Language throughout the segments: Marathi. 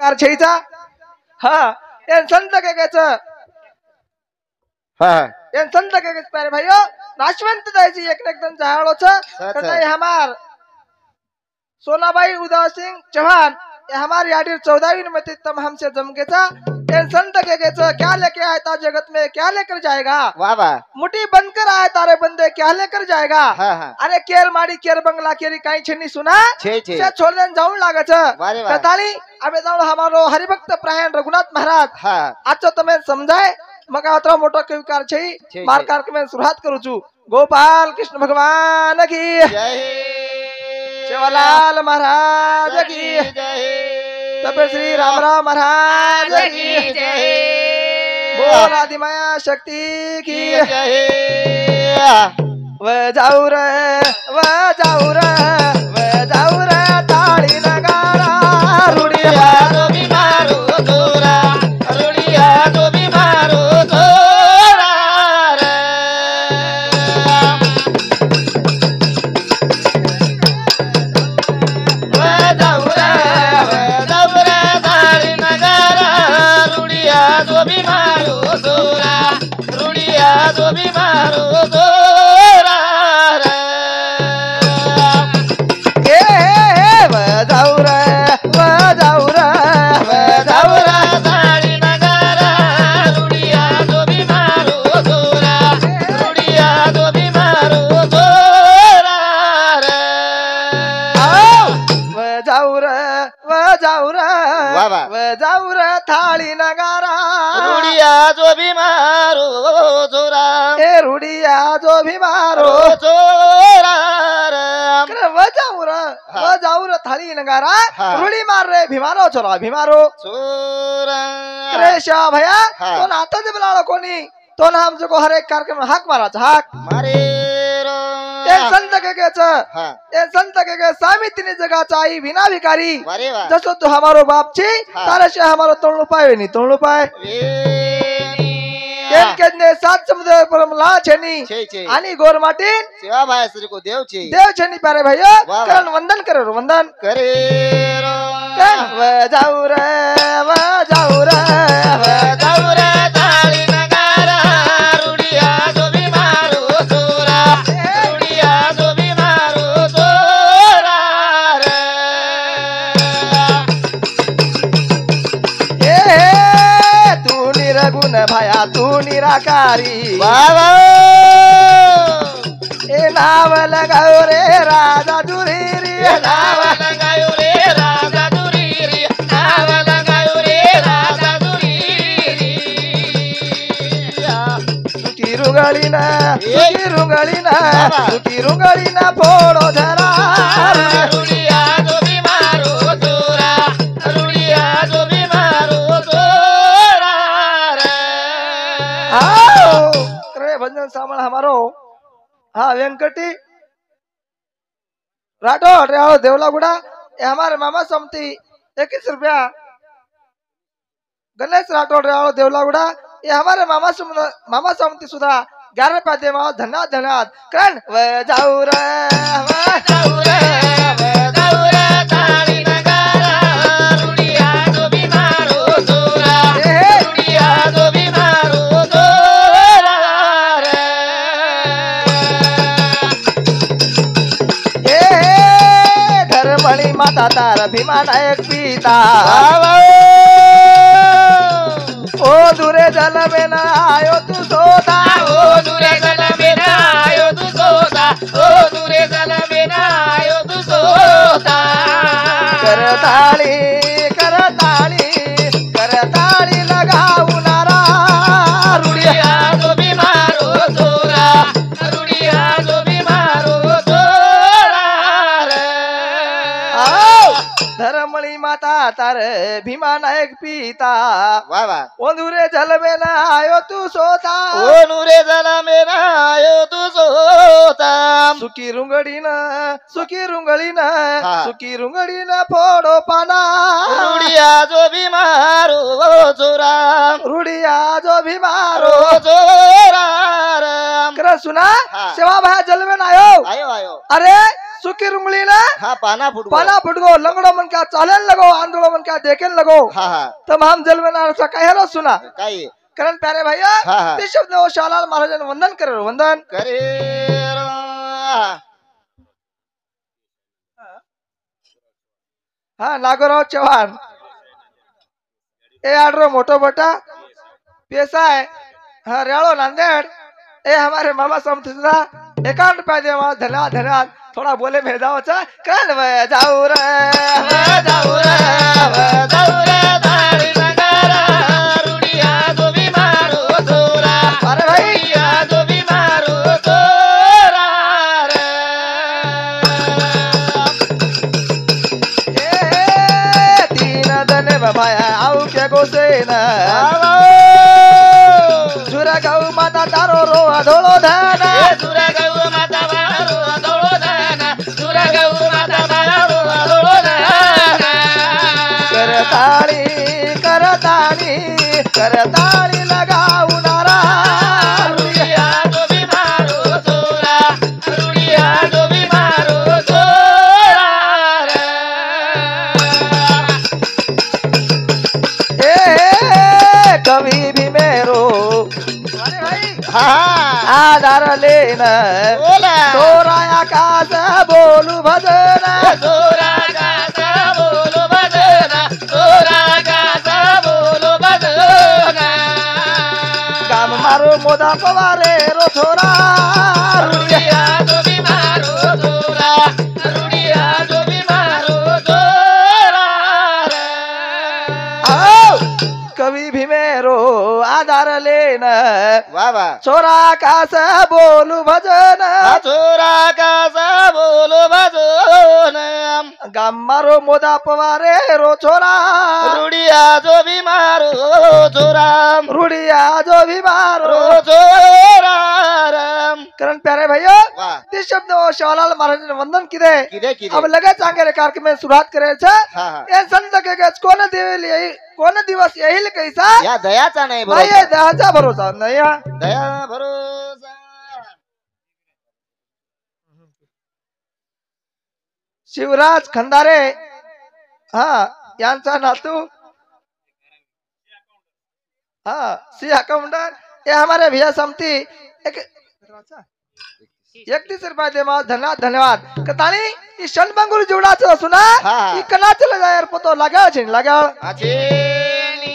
कारछेचा हा एन संत केकेच हा एन संत केकेच प्यारे भाइयों नाशवंत दाईजी एक एकदम जहाड़ो छ कतई हमार सोनाबाई उदय सिंह चौहान ये हमारी आडिर 14वीं में तम हमसे जमकेचा एन संत केकेच क्या लेके आया था जगत में क्या लेकर जाएगा वाह वाह मुट्ठी बनकर आए तारे बंदे क्या लेकर जाएगा हाँ, हाँ। अरे केर माड़ी केर बंगला केरी काई छेनी सुना छे छे से छोड़न जाऊं लागत वारे वाह। कताली अबे जाऊं हमारो हरिभक्त प्रायण रघुनाथ महाराज हाँ आजो तमे समजाय मका अतरो मोटो कविकार छै छे। मार कार के मैं शुरुआत करू छु गोपाल कृष्ण भगवान की जय शिवलाल महाराज की जय तपे श्री रामराव महाराज की जय बोल आदिमाया शक्ति की जय व जाऊ रे ताली नगारा रुड़िया तो भी मारो तोरा रुड़िया तो भी मारो तोरा रे दौरा ताली नगारा रुड़िया तो भी मारो तोरा रुड़िया तो भी मारो तोरा रे दौरा ताली नगारा रुड़िया तो भी मारो तोरा रुड़िया तो भी मारो तोरा रे वाह वाह। थाली नगारा रुड़िया जो भी मारो तोरा ए रुड़िया जो भी मारो तोरा रे जाऊर थाली नगारा हाँ। रुड़ी मार रे भीमारो चलो भीमारो चोरा क्रेशा भैया हाँ। तो नाता दे बुलाओ कोनी तो ना हम जो हर एक कार्यक्रम में हक मारा हक मारे रो एक संत के हाँ एक संत के स्वामी तीन जगह चाहिए बिना भिकारी वारे वाह जसो तू हमारो बाप छी हाँ। तारे से हमारो तोड़ पाए नहीं तोड़ पाए वेनिया के ने सात समुद्र पर ला छनी छे छे आनी गोर माटीन सेवा भाई श्री को देव छे देव छनी पारे भैया वाह। करण वंदन करो वंदन करे रो कन व जाऊ रे दौरा ताली नगारा रुड़िया जो भी मारो तोरा रुड़िया जो भी मारो तोरा रे ए तू निरगुण भया तू निराकारी बाबा ए नाव लगाओ रे राजा दुरीरी नाव लगायो रे राजा दुरीरी नाव लगायो रे राजा दुरीरी सुकी रुंगळीना बाबा। सुकी रुंगळीना फोडो धरा रुड़िया जो भी मारो तोरा रुड़िया जो भी मारो तोरा रे आओ रे भजन सामण हमारो हाँ वेंकटी राठौड़ रे आओ देवलागुड़ा ये हमारे मामा समती 21 रुपया गणेश राठौड़ रे आओ देवलागुड़ा ये हमारे मामा समती सुधा 11 रुपया दे माओ धन्यवाद धन्यवाद करण व जाऊ रे दौरा ताली नगारा रुड़िया जो भी मारो तोरा रुड़िया जो भी मारो तोरा रे ए धर्मणी माता तार भीमा नायक पिता ओ दूरे जल में न आयो तू सोता ओ दूरे जल में ना आयो तू सोता ओ दूरे जल में ना आयो तू सोता करताली लगाऊ नारा रुड़िया रुड़िया जो भी मारो तोरा रुड़िया जो भी मारो तोरा रे आओ धर्मणी माता तार भीमा नायक पिता वाह वाह ओ दूरे जल में न आयो तू सोता ओ नूरे जल में ना आयो तू सोता सुकी रुंगड़ी न हाँ। सुकी रुंगड़ी न फोड़ो पाना रुड़िया जो भी मारो तोरा रुड़िया जो भी मारो तोरा रे कारण सुना हा. सेवा भाया जलवे ना आयो आयो आयो अरे सुकी रुंगली ना हा पाना फुट पाना फुटगो लंगड़ो मन क्या चालन लगो आंधळो मन क्या देखेन लगो हा हा तब हम जलवे ना काय हेलो सुना काय कारण प्यारे भैया हा, हा. ते शब्द वो शालाल महाराजांना वंदन करो वंदन करे हा नागोराव चव्हाण ए आडरो मोटो बटा पैसा है हाँ रेड़ो नांदेड़ ए हमारे मामा समझदा एकांत रुपया दे धन्यवाद धन्यवाद थोड़ा बोले में जाओ चा कान में जाऊ रे जाऊ रे जाऊ रे दाढी नगारा रुडिया जो बीमारो जोरा अरे भाई रुडिया जो बीमारो जोरा रे ए तीन दने बाया आउ के गोसे ना सुरा गौ माता तारो रो धोलो धाना सुरा गौ माता बारो धोलो धाना सुरा गौ माता बारो धोलो धाना करताली लगाऊ नारा रुडिया जो बीमारो जोरा रुडिया जो बीमारो जोरा रे ए कभी भी मेरो अरे भाई हाँ आधार लेना बोला तोरा आकाश बोलू भजन तोरा गाता बोलो बजना तोरा गाता बोलो बजना काम मारो मोदा पवारे रो छोरा रुडिया जो बीमारो जोरा रुडिया जो बीमारो जोरा रे आओ कभी भी मेरो आधार लेना वाह वाह छोरा आकाश बोलू भजन छोरा गाता बोलो बजना गाम मारो मोदा पवारे रो छोरा रुडिया जो बीमारो जोरा रुड़िया जो भी मारो रो जोरा रे करण प्यारे भैया वाह ते शब्द शिवलाल महाराज वंदन किदे किदे किदे अब लगे चांगे रे कार्यक्रम में सुरुवात करे छे हा हा ए संत के गच कोण देवेल यही कोण दिवस यही कैसा या दयाचा नाही भाई बरोबर दहाचा भरोसा नाही हा. दया भरोसा शिवराज खंदारे हा यांचा नातू हा सी अकाउंटर ये हमारे भैया समती एक 31 रुपया दे माव धन्यवाद धन्यवाद कतानी ई शनबंगुर जोडाचं सुना हा. ई कनाचल जायर पतो लगा छे लगा आचेनी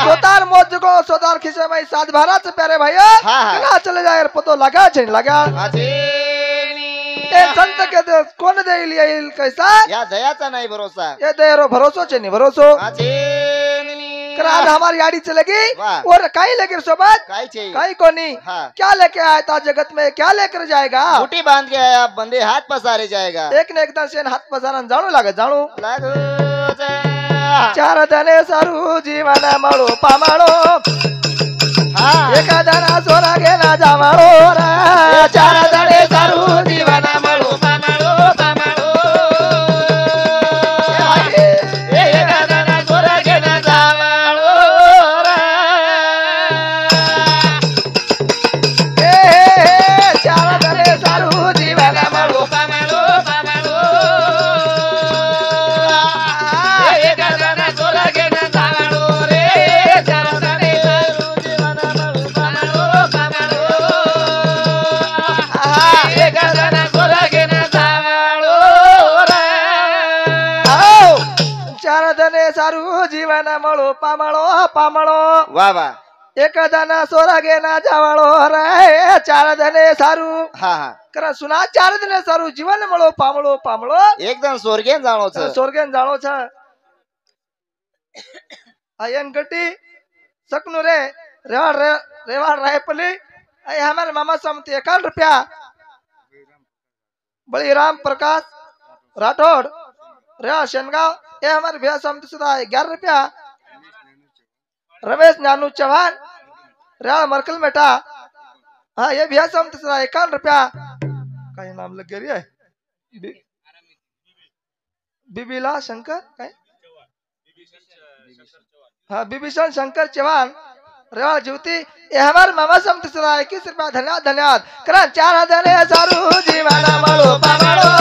सोतार मोजगो सोतार खिसे में सात भारत प्यारे भैया हा, हा. कनाचल जायर पतो लगा छे लगा आचेनी ए संत के दे कोण देईल येईल कैसा या दयाचा नाही भरोसा ये देरो भरोसो छे नी भरोसो आचेनी कर आज हमारी गाड़ी चलेगी वाह. और कहीं लेकर सोबत काय चाहिए कहीं को नहीं हाँ क्या लेके आया था जगत में क्या लेकर जाएगा मुट्ठी बांध के आया बंदे हाथ पसारे जाएगा एक ने एकदम से हाथ पसारन जाणू लागे जाणू लागो जा. चार धने सारू जीवन मळो पामाळो हाँ एका धना सोरा घेना जावाळो रा चार धने सारू जीवन मळो पामाळो पामाळो ए, एका दाना सोरा घेना जावाळो रा. चार धने सारू जीवन मळो पामाळो पामाळो एका दाना सोरा घेना जावाळो रे चार दाणे दारू जीवना मळो पामाळो पामाळो एका दाना सोरा घेना जावाळो रे. आओ चार धने सारू जीवन मळो पामाळो पामाळो वाह वाह एक धना सोरा घेना जावाळो रे चार धने सारू हा हा करा सुना चार धने सारू जीवन मळो पामळो पामळो एकदम स्वर्गेन जाणो छ स्वर्गेन जाणो छ आयन गटी सकनु रे रेवाड़ रायपली आई हमारे मामा समती 51 रुपया बलिराम प्रकाश राठौड़ रेवा शेनगांव ये हमारे भैया समती सुधा 11 रुपया रमेश नानू चौहान रेवा मरकल मेटा हाँ ये भैया समती सुधा 51 रुपया का नाम लग गया है बिबिला शंकर काय हाँ बिभीषण शंकर चौहान रेवाळ जीवती ए हमार मामा समती सदा 21 रुपया धन्यवाद धन्यवाद करा 4000 सारू जीवन मळो पामाळो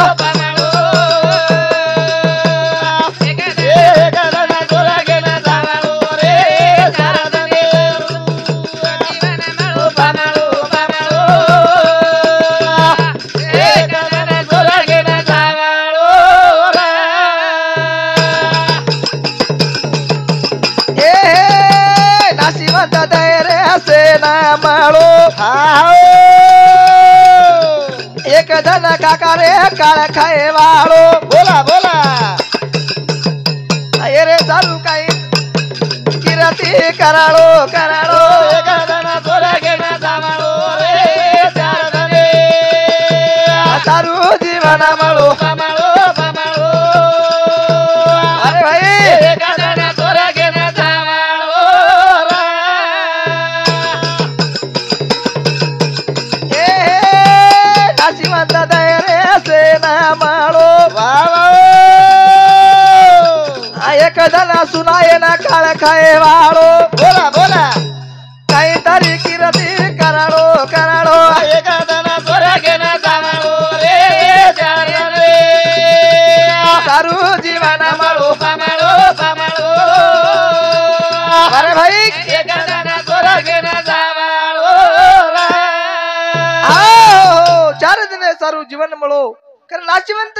एक धन काका रे काळ खाए वाळो बोला बोला रे चालू काही किरती कराळो कराळो सारू जीवन मळो अरे भाई नाशिवंत रे से माळो एक धन सुनाये ना काळ खाए वाळो बोला बोला काहीतरी किरती कराळो कराळो सारू जीवन मळो अरे भाई चार दिने सारू जीवन मळो कारण नाशिवंत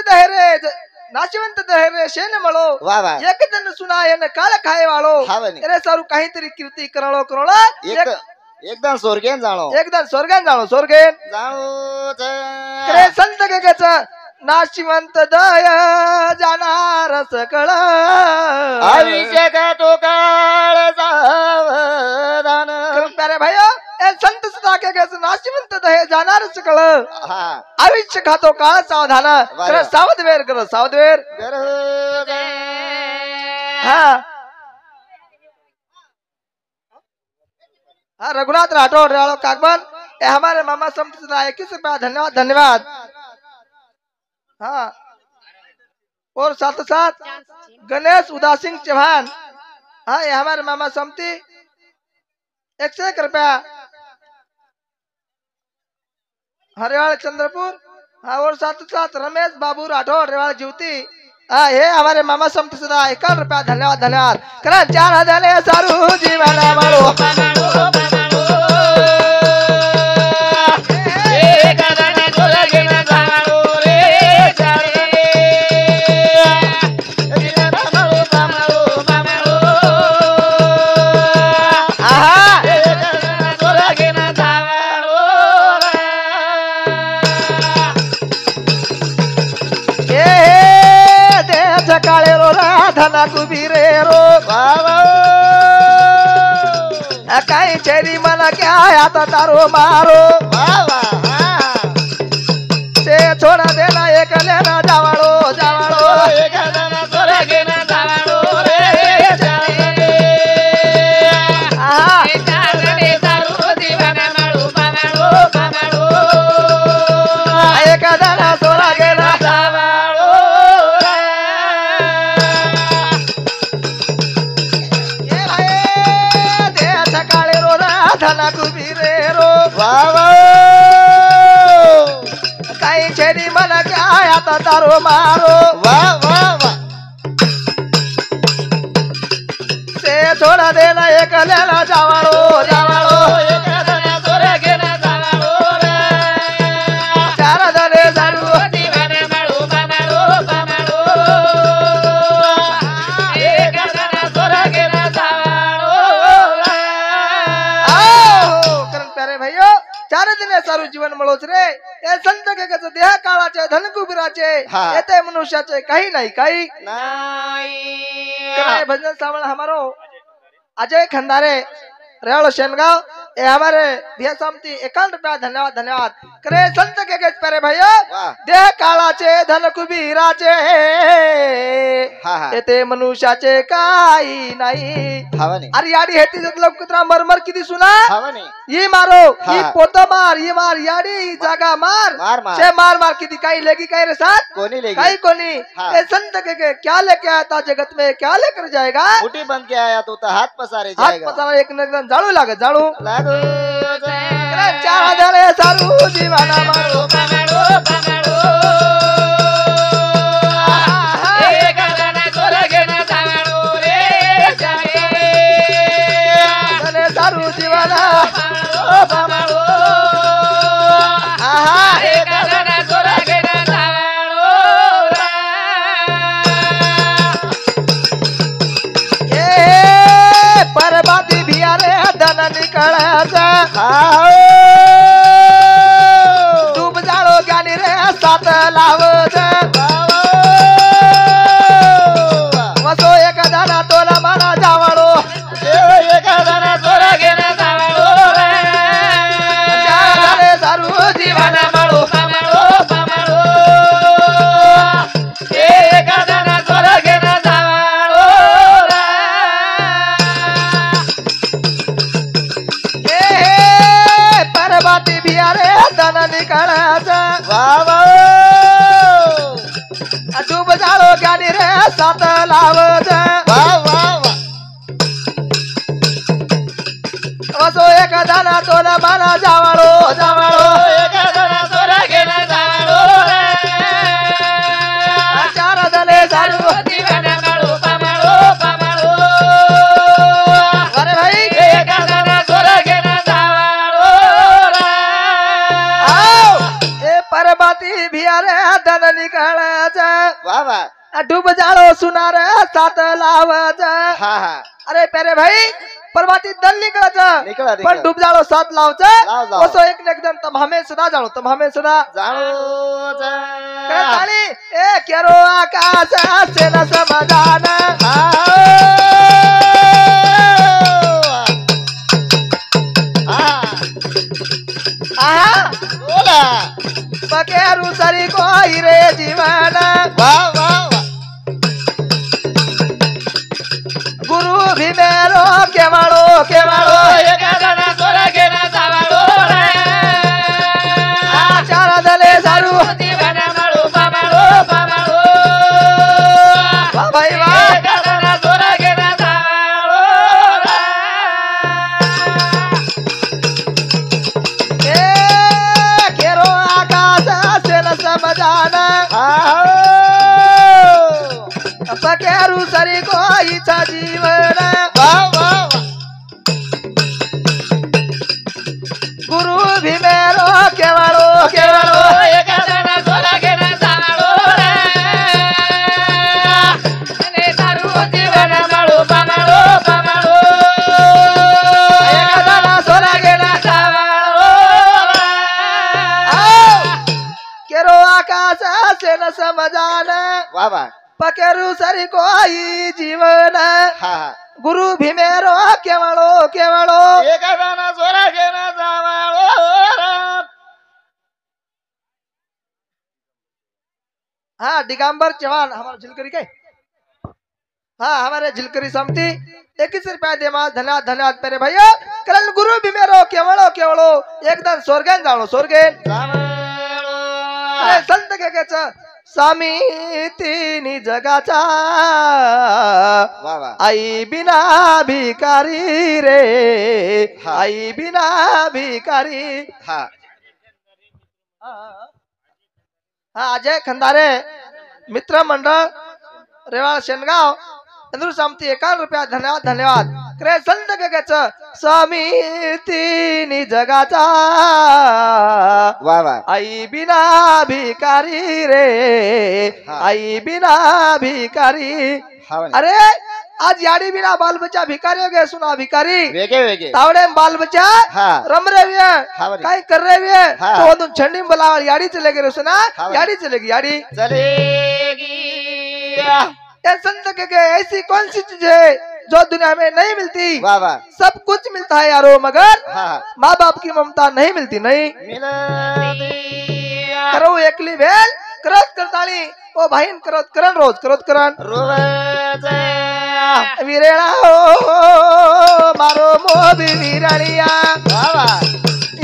दहेरे शेन मळो वा वा एक दिन सुनायन काळ खाए वाळो हा बनी. अरे सारू काहीतरी कीर्ती कराळो करोळ एकदम स्वर्गेन जाणो एकदम स्वर्गान जाणो स्वर्गेन जाणो करे संत गगच नाशिवंत दय जाणार सकळ अभिषेक तो काळ सावधान प्यारे भाई ए संत सदा के गच नाशिवंत दय जाणार सकळ हा आयुष्य खातो काळ सावधान कर सावधवेर कर सावधवेर हाँ हाँ रघुनाथ राठौर रेवाड़ो काकबन ए हमारे मामा समती सदा 21 रुपया धन्यवाद धन्यवाद हाँ और साथ साथ गणेश उदास सिंह चौहान हाँ ये हमारे मामा समती 101 रुपया हरियाणा चंद्रपुर हाँ और साथ साथ रमेश बाबू राठौर रेवाड़ जीवती हाँ ये हमारे मामा समती सदा 51 रुपया धन्यवाद धन्यवाद करा 4000 सारू जीवन मळो काळे रो राधना कुबीरे रो काही चेरी मला क्या आता तारो मारो ते छोड़ा देना एक लेना जावाळो जावाळो एक दाना सोरा गेला धना कुबीरे रो काही छेडी मला काय आता तारो मारो से थोडा देना एक लेला जावाळो जावाळो 4000 सारू सारू जीवन मळोच रे हे संत गगच देह काळाचे धन कुबीराचे येते मनुष्याचे काही नाही काही काय भजन सावळ हमारो अजय खंदारे रेवाड़ो शेनगांव ये हमारे भैया समती 51 रुपया धन्यवाद धन्यवाद करे संत के प्यारे भैया वाह दे काळाचे धन कुबीराचे हा हा येते मनुष्याचे काही नाही हवा नाही अरे याडी हेती जतलं कुत्रा मरमर किती सुना हवा नाही ये मारो हा. ये पोत मार ये मार याडी ही जागा मार मार मार से मार मार किती काही लेगी काही रे साथ कोणी ले काही कोणी हा. ये संत के क्या लेके आया था जगत में क्या लेकर जाएगा मुठी बंद के आया तो हाथ पसारे हाथ जाएगा पसारा एक न एकदम झाडू लागत झाडू लागो करे 4000 सारू जीवाना मारो सारू जीवाना परबाती भियारे धन निकळायचा डूब जाळो ज्ञानी रे सात लावत वसो एक दाना तोला माना जावाळो सारू जीवन परबाती भियारे धन निकळायचा डूब जाळो ज्ञानी रे सात लावत वसो एक दाना तोला माना जावाळो जावाळो चार दले सारू अरे भाई आओ ए परबाती भियारे धन निकळायचा वाह वाह डूब जाळो सुनार सात लावत हा हा अरे पेरे भाई परबाती दल निकळायचं निकळा पण डूब जाळो सात लाव, लावचं लाव. वसो एक न एकदम तम हमें सदा जाणो तम हमें सदा जाणो करे ताली ए केरो आकाश से न समाधान आहा बोला पकेरू सरी को रे जीवन वाह वाह वाह गुरु भी मेरो केवाळो केवाळो चार दले सारू वाह भाई वाह ए केरो आकाश से न समाधान पकेरू सरी को इच्छा जीवन वाह वाह गुरु भी मेरो केवाळो केवाळो एक दाना सोला गेला आओ केरो आकाश से न समाधान वाह वाह पकेरू सरी कोई जीवन हा हा गुरु भी मेरो केवाळो केवाळो एका दाना सोरा घेणं जावाळो हाँ दिगंबर चौहान हमारा झिलकरी के हाँ हमारे झिलकरी समती 21 रुपया दे मास धन्यवाद धन्यवाद मेरे भैया करण गुरु भी मेरो केवळो केवळो एकदम स्वर्गेन जाणो स्वर्गेन अरे संत के स्वामी तिनी जगाचा वाह वाह आई बिना भिकारी रे हाँ. आई बिना भिकारी हा हा अजय खंदारे मित्र मंडळ रेवाळ शेनगाव इंद्रू सामती 51 रुपया धन्यवाद धन्यवाद करे संत गगच स्वामी तिनी जगाचा वाह वाह आई बिना भिकारी रे हाँ. आई बिना भिकारी हा अरे आज याडी बिना बाल बच्चा भिकारी हो गए सुना भिकारी वेगे वेगे तावड़े में बाल बच्चा हाँ. रम रहे हुए हाँ बड़ी. काय कर रहे हुए हाँ. तो तुम छंडी में बुलावा याडी चले गए सुना हाँ बड़ी. याडी चलेगी याडी चलेगी ये संत के ऐसी कौन सी चीज है जो दुनिया में नहीं मिलती वाह वाह सब कुछ मिलता है यारो मगर हाँ हाँ माँ बाप की ममता नहीं मिलती नहीं मिलती करो एकली भेल करत करताली ओ भाईन करत करण रोज करत करण रोज विरेळा हो मारो मोबी विराणिया वाह वाह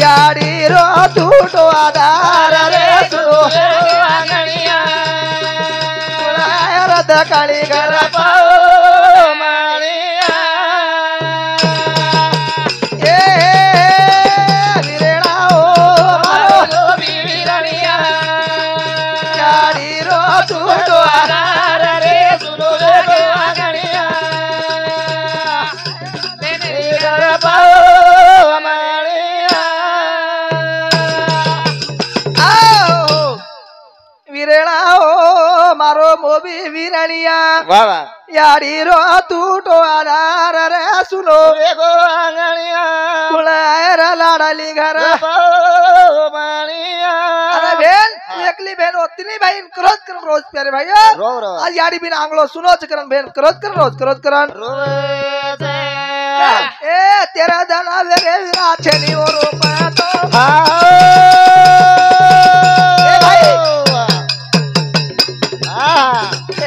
याडी रो टूटो आधार रे सुनो आंगणिया रद काळी घर पाओ माळिया ए विरेळा हो मारो विराणिया याडी रो टूटो आधार रे सुनो आंगणिया घर पाओ माळिया आओ विरेळा हो मारो मोबी विराणिया वाह वाह याडी रो टूटो आधार रे सुनो गो आंगणिया कुळायर लाडाली घर माळिया अरे बेन तू एकली बेन होती बहन करत कर रोज प्यारे भाई रो रो आज याडी बिन आंगलो सुनो करन बेन करत कर रोज करत करन रोज ए तेरा दाना वेगे विरा छेनी ओ रूपा तो ए भाई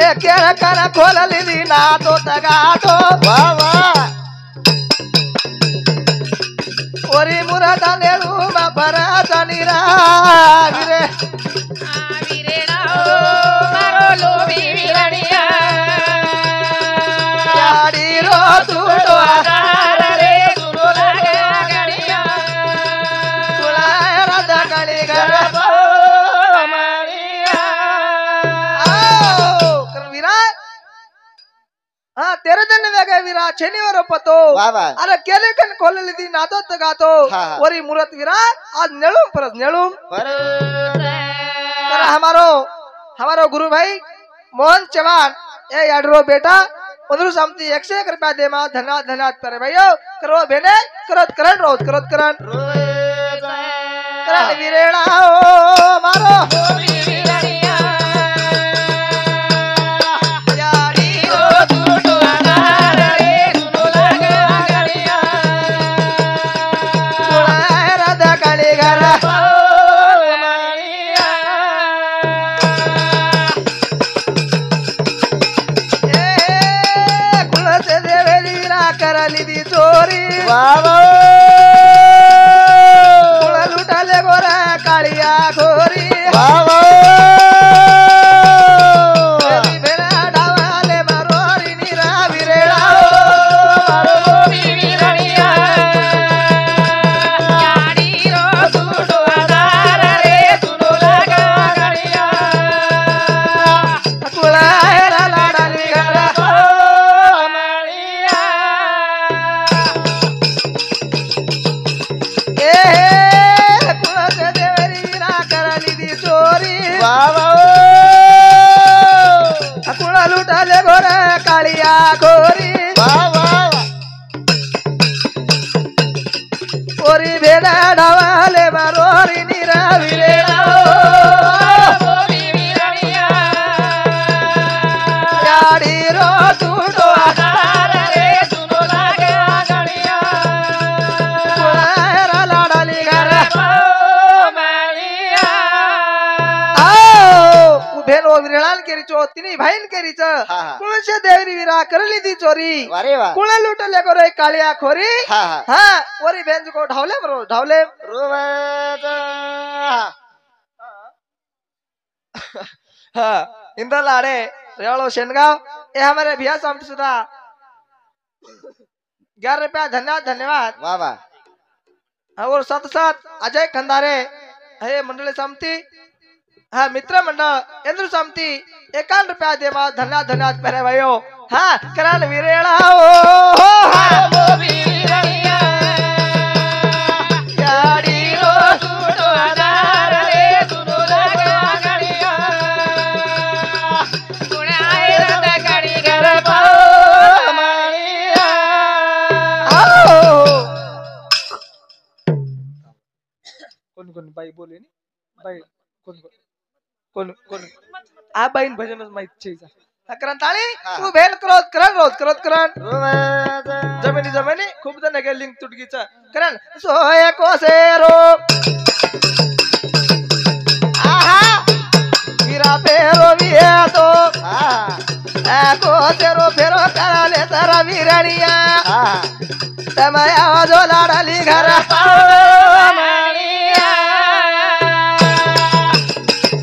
ए केरा काना खोलली दी ना तो तगा तो वाह वाह ओरी मुरादा नेळू मा भरा जानीरा विरे याडी रो टूटो कुळायर दगडी घर आओ कर विरा हाँ तेरे दिन वेगे विरा शनिवार पतो वाह वाह अरे केले कन खोलली दी नातो तगातो हाँ, हाँ। ओरी मुरत विरा आज नेळूम परस नेळूम कर हमारो हमारो गुरु भाई मोहन चौहान ए याडरो बेटा 101 रुपया दे मा धन्यवाद धन्यवाद करे भाइयो करो बेने करत करन रोज करत करन करन विरेणा ओ मारो याडी रो कुळायर दगडी घर ए कुळसे देवेली विरा करली दी चोरी कुळ लुटाले गोरा काळिया घोरी तेरी बेना डावाले मारोरी निरा विरेळा कुळायर लाडाली घर ए कुळसे देवेली विरा करली दी चोरी कुळ लुटाले गोरा काळिया घोरी ओरी बेना डावाले मारोरी निरा विरेळा याडी रो टूटो कुळायर लाडाली घर आओ उभेन ओ विरळान केरीचो तिनी भाईन केरीच हा, हा. कुळशे देवरी विरा करली दी चोरी अरे वाह कुळ लुटले गोरे काळिया खोरी हा हा हा ओरी बेंज को ढावले बरो ढावले रोज हाँ इंद्र लाड़े रेवाड़ो शेनगांव ये हमारे भैया सामने सुधा 11 रुपया धन्यवाद धन्यवाद वाह वाह हाँ, और साथ साथ अजय खंदारे हे मंडळी समिति हाँ मित्र मंडळ इंद्र समिति 51 रुपया दे मा धन्यवाद धन्यवाद पहरे भाइयों हाँ करण विरेड़ा हो हाँ याडी रो कोण कोण बाई बोले नी बाई कोण कोण कोण कोण आ बाईन भजनच माहित छे क्रांताळी हा. तू भेल क्रोध करण रोज क्रोध करण रोज जमिनी जमिनी खूप जण गेली लिंक तुटकीच करण सोय कोसे रो आहा वीरा फेरो वियतो कोसे रो फेरो कराले सारा वीरणिया तमया जो लाडली घर माणिया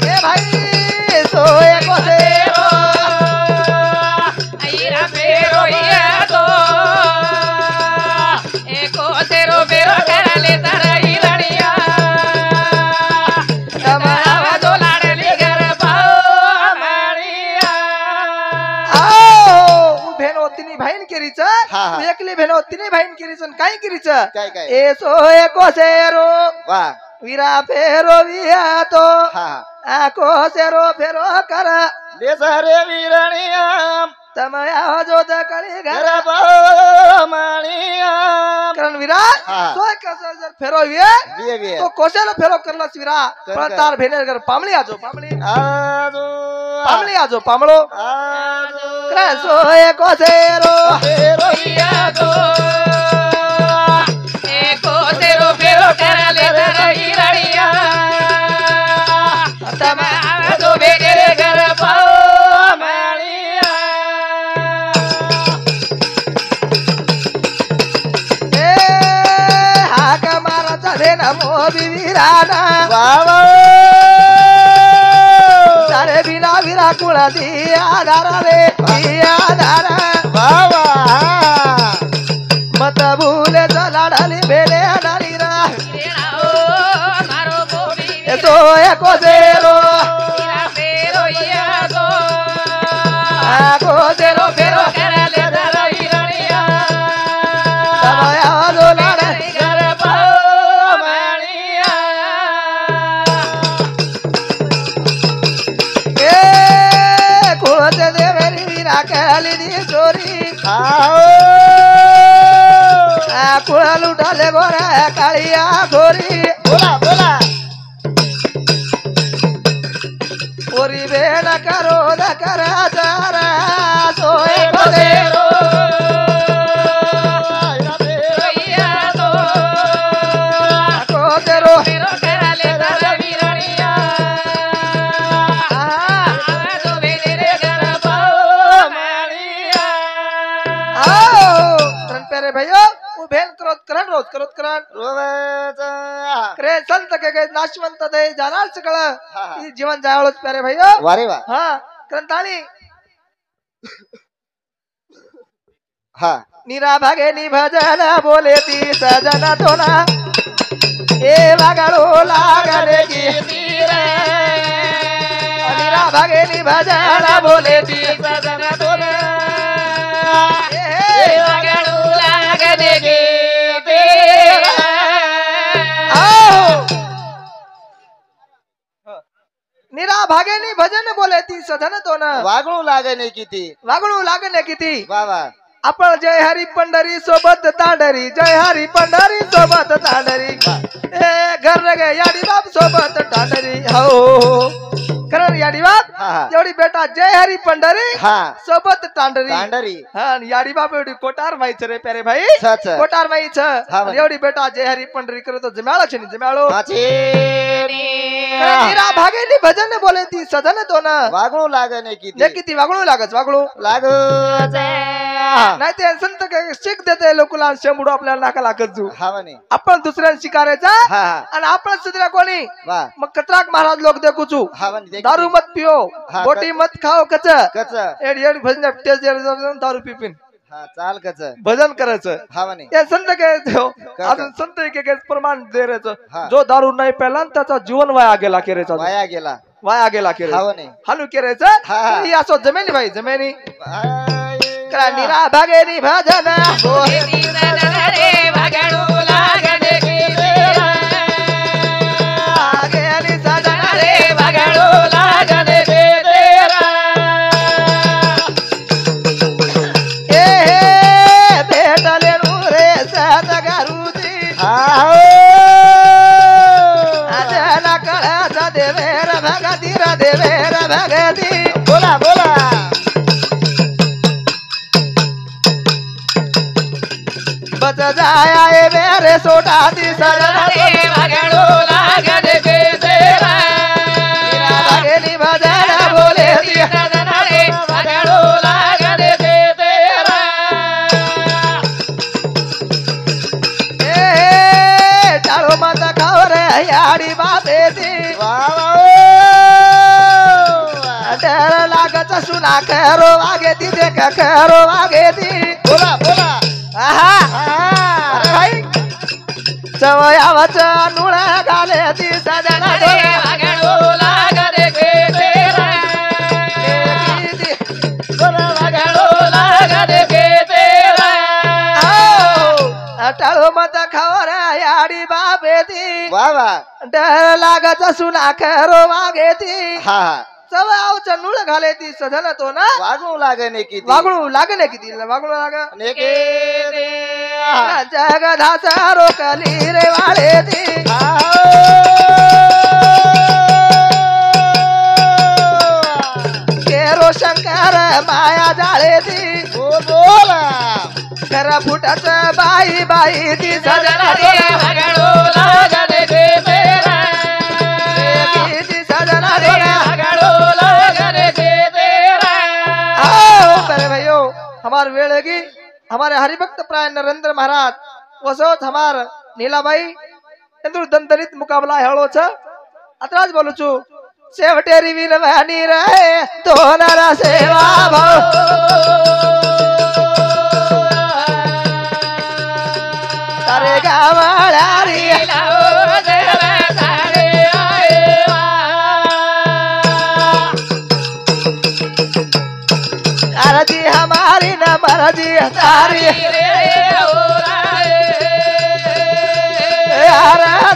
ए भाई सोय कोसे रो ईरा फेरो येतो एको सेरो फेरो कराले तारा हिरणिया तमया जो लाडली घर पाव माणिया आओ भेनो तिनी भाईन केरीच हा. एकली भेनो तिनी भाईन केरीच काय केरीच काय काय ए सोय कोसे रो वा वीरा फेरो वियतो हा कोसेरो फेरो कर ले सारे वीरणिया तमया जो दकली घर घर माणिया करण वीरा हा. सोय कसं जर फेरो विये विये विये तो कोसेला फेरो करलास वीरा कर, पण कर. तार भेनेर घर पामळी आजो पामळी आजो पामळी आजो पामळो आजो करण सोय कोसेरो फेरो येतो एको सेरो फेरो कराले तारा हिरणिया तमया जो बेगरे घर पाव माणिया ए हाक माराचा धेन मोदी वीराना बाबा सारे बिना वीरा कुळा दिया धारा रे दिया धारा बाबा मत भूले लाडाली बेले डाली रा मारो गोरी एतो एको जेरो ईरा फेरो येतो आको जेरो फेरो कराले तारा हिरणिया तमया जो लाडाली घर पाव माणिया ए कुळते देवेरी वीरा कहली दी चोरी आओ कुळा लुटाले गोऱ्या काळिया घोरी बोला बोला ओरी बेन करो द करा जरा सोए एको खोदे सेरो हीरा फेरो येतो आको जेरो फेरो कराले तारा हिरणिया जो बेगरे घर पाव माणिया आओ रण पेरे भयो उभेन क्रोध करण रोज क्रोध करण रोज करे संत के गए नाशवंत दे जाणार सकळ हा. ई जीवन जाळोच पेरे भयो वारे वा हा करंताळी हा निरा भागे नि भजन बोले ती सजन तोना ए वागाळो लागले की निरा भागे नि भजन बोले ती सजन तोना ए वागणू लागले गे तेरा आओ निरा भागे नि भजन बोले ती सजन तोना वागणू लागे नाही किती वागळू लागले किती बाबा आपण जय हरी पंढरी सोबत तांडरी जय हरी पंढरी सोबत तांडरी ए घर गे याडी बाप सोबत तांडरी हो कारण याडी बाप हा, हा. एवढी बेटा जय हरी पंढरी हा सोबत तांडरी तांडरी हा आणि याडी बाप एवढी कोटार माहिती रे प्यारे भाई सच कोटार माहिती हा, म्हणे. एवढी बेटा जय हरी पंढरी करतो जमाळो छे जमाळो माचेरी निरा भागेली भजन बोले ती सजन तो ना वागणू लागे नाही जे किती किती वागळू लागच वागळू लाग नाही ते संत काय शिक देते लोकला शेंबुडो आपल्याला नाका लागत जू हा म्हणे आपण दुसऱ्याला शिकारायचा हा हा आणि आपण सुधरा कोणी वा मग कतराक महाराज लोक देखूचू हा म्हणे ते दारू मत पिओ हा, बोटी मत खाओ कच कच एड एड भजन टेस्ट दारू पिपिन हा चाल कच भजन करायचं हा म्हणे हे संत काय देव अजून संत एक प्रमाण दे हा. राहायचं जो दारू नाही प्याला आणि त्याचा जीवन वाया गेला केरायचा वाया गेला वाया गेला हा केरायचा म्हणे हालू केरायचं हा, हा. ही असो जमेनी भाई जमेनी आय. निरा भागेनी भजन रे वागणू लागले गे तेरा भागेनी सजन रे वागणू लागले गे तेरा ए भेटले रे सात गारुजी हा हो. आजला कळाचा देवेर भगती र देवेर भगती बोला बोला बच जाया ए मेरे सोटा दी सजना रे भागड़ो लागन के तेरा भागेली भजन बोले दी सजना रे भागड़ो लागन के तेरा ए चालो मत खाओ रे याड़ी बाबे दी डर लागत सुना खरो आगे दी देख खरो आगे दी बोला बोला आहा अरे भाई चवयावच नुळ घाले ती सजना रे भागड़ो लागन के तेरा भागड़ो लागन के तेरा टाळो मत खाओ रे याडी बाबे ती वा डर लागत सुना खरो मागे ती हा हा चवयावच नुळ घाले ती सधन तो ना वागणू लागणे किती वागणू लागले किती वागणू लाग नेके रे जगधास रोकली रे वाळे ती केरो शंकर माया जाळे ती बोला खरा फुटच बाई बाई ती सजना रे सजना भागड़ो लागन के तेरा ती सजना रे भागड़ो लागन के तेरा आओ मेरे भाइयों हमार वेळगी हमारे हरिभक्त प्राय नरेंद्र महाराज वसोत हमार नीलाबाई इंद्र दंतरित मुकाबला हेळो छ अतराज बोलू छु शेवटेरी वीर वाणी रे दोनरा सेवा भाव तारे गावाळा रे लाओ तेरा तारे आए आरती हमारी न मरजी तारी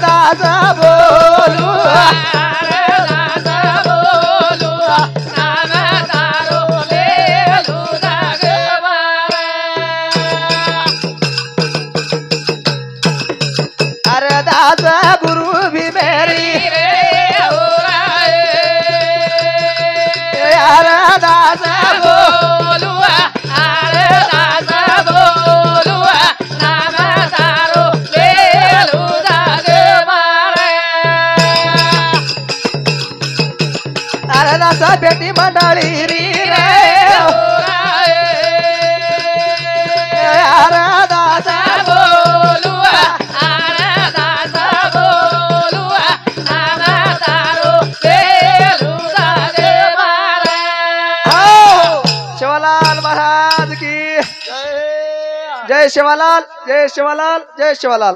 दास बोलू अरे दास गुरु भी मेरी अरे दास अरे दास बेटी मंडळी री रे अरे दास शिवलाल महाराज की जय शिवलाल जय शिवलाल जय शिवलाल।